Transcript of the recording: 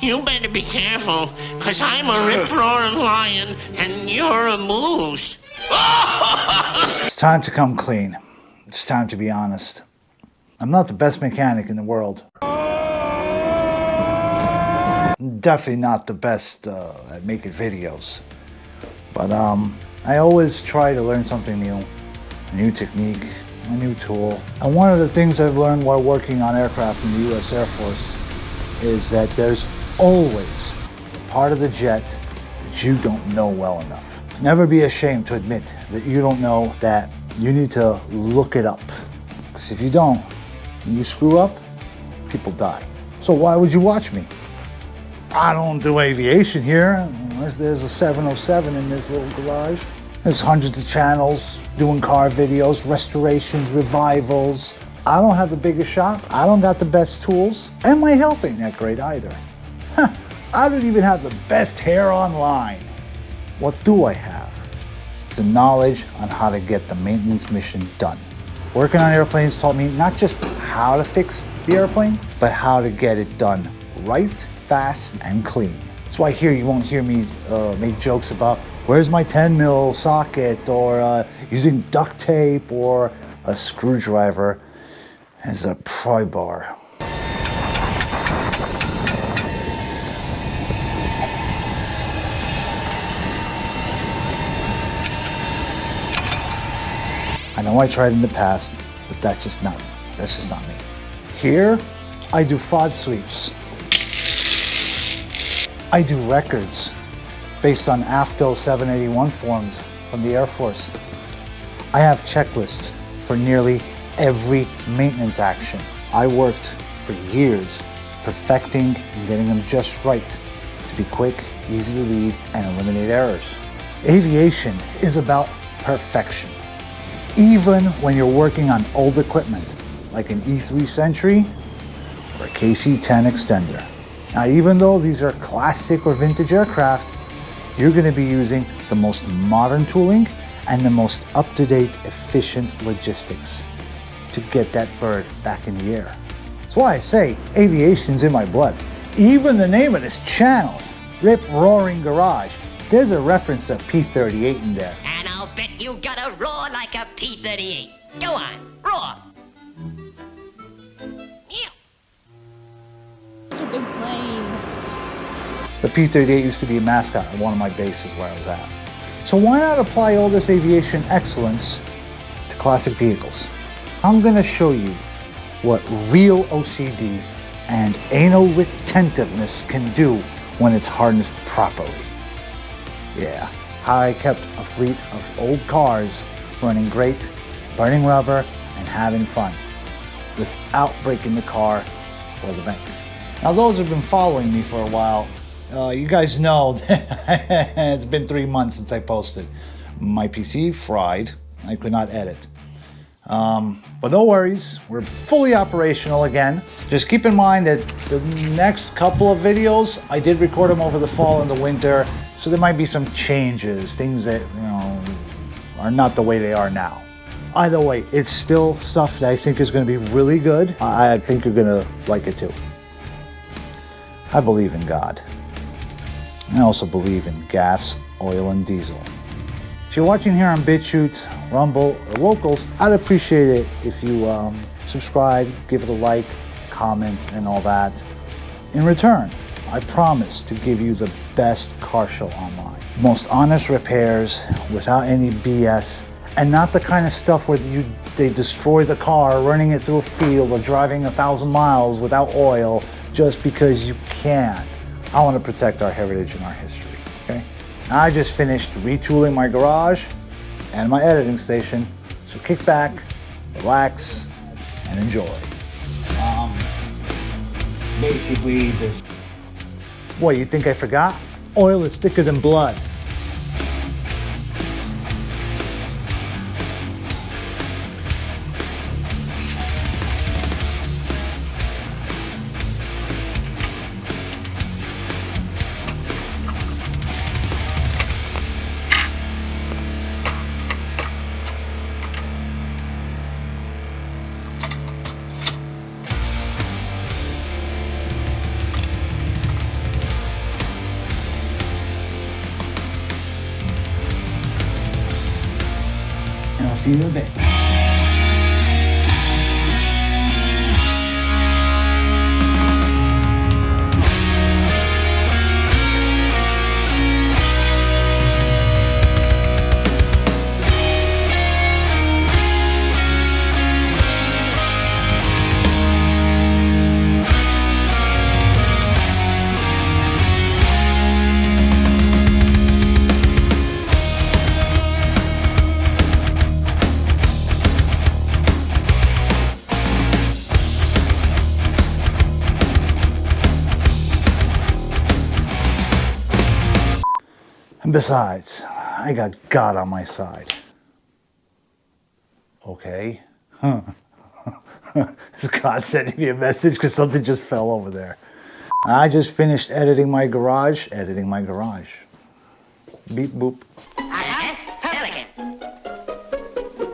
You better be careful, because I'm a rip-roaring lion, and you're a moose. It's time to come clean. It's time to be honest. I'm not the best mechanic in the world. I'm definitely not the best at making videos. But I always try to learn something new. A new technique, a new tool. And one of the things I've learned while working on aircraft in the US Air Force is that there's always a part of the jet that you don't know well enough. Never be ashamed to admit that you don't know, that you need to look it up. Because if you don't, when you screw up, people die. So why would you watch me? I don't do aviation here, unless there's a 707 in this little garage. There's hundreds of channels doing car videos, restorations, revivals. I don't have the biggest shop, I don't got the best tools, and my health ain't that great either. I don't even have the best hair online. What do I have? The knowledge on how to get the maintenance mission done. Working on airplanes taught me not just how to fix the airplane, but how to get it done right, fast, and clean. That's why here you won't hear me make jokes about where's my 10 mil socket, or using duct tape or a screwdriver as a pry bar. I know I tried in the past, but that's just not me. Here, I do F.O.D sweeps. I do records based on AFTO 781 forms from the Air Force. I have checklists for nearly every maintenance action. I worked for years perfecting and getting them just right to be quick, easy to read, and eliminate errors. Aviation is about perfection. Even when you're working on old equipment, like an E3 Sentry or a KC-10 extender. Now, even though these are classic or vintage aircraft, you're going to be using the most modern tooling and the most up-to-date, efficient logistics to get that bird back in the air. That's why I say aviation's in my blood. Even the name of this channel, Rip Roaring Garage, there's a reference to P-38 in there. And I'll bet you gotta roar like a P-38. Go on, roar. Meow. Such a big plane. The P-38 used to be a mascot at one of my bases where I was at. So why not apply all this aviation excellence to classic vehicles? I'm gonna show you what real OCD and anal retentiveness can do when it's harnessed properly. Yeah, how I kept a fleet of old cars running great, burning rubber, and having fun, without breaking the car or the bank. Now, those who've been following me for a while, you guys know that it's been 3 months since I posted. My PC fried, I could not edit. But no worries, we're fully operational again. Just keep in mind that the next couple of videos, I did record them over the fall and the winter, so there might be some changes, things that, are not the way they are now. Either way, it's still stuff that I think is going to be really good. I think you're going to like it too. I believe in God. I also believe in gas, oil, and diesel. If you're watching here on BitChute, Rumble, or Locals, I'd appreciate it if you subscribe, give it a like, comment, and all that. In return, I promise to give you the best car show online. Most honest repairs, without any BS, and not the kind of stuff where they destroy the car running it through a field or driving 1,000 miles without oil just because you can. I want to protect our heritage and our history, okay? I just finished retooling my garage and my editing station, so kick back, relax, and enjoy. Basically this... What, you think I forgot? Oil is thicker than blood. See you in a bit. And besides, I got God on my side. Okay? Is God sending me a message because something just fell over there? I just finished editing my garage. Beep boop.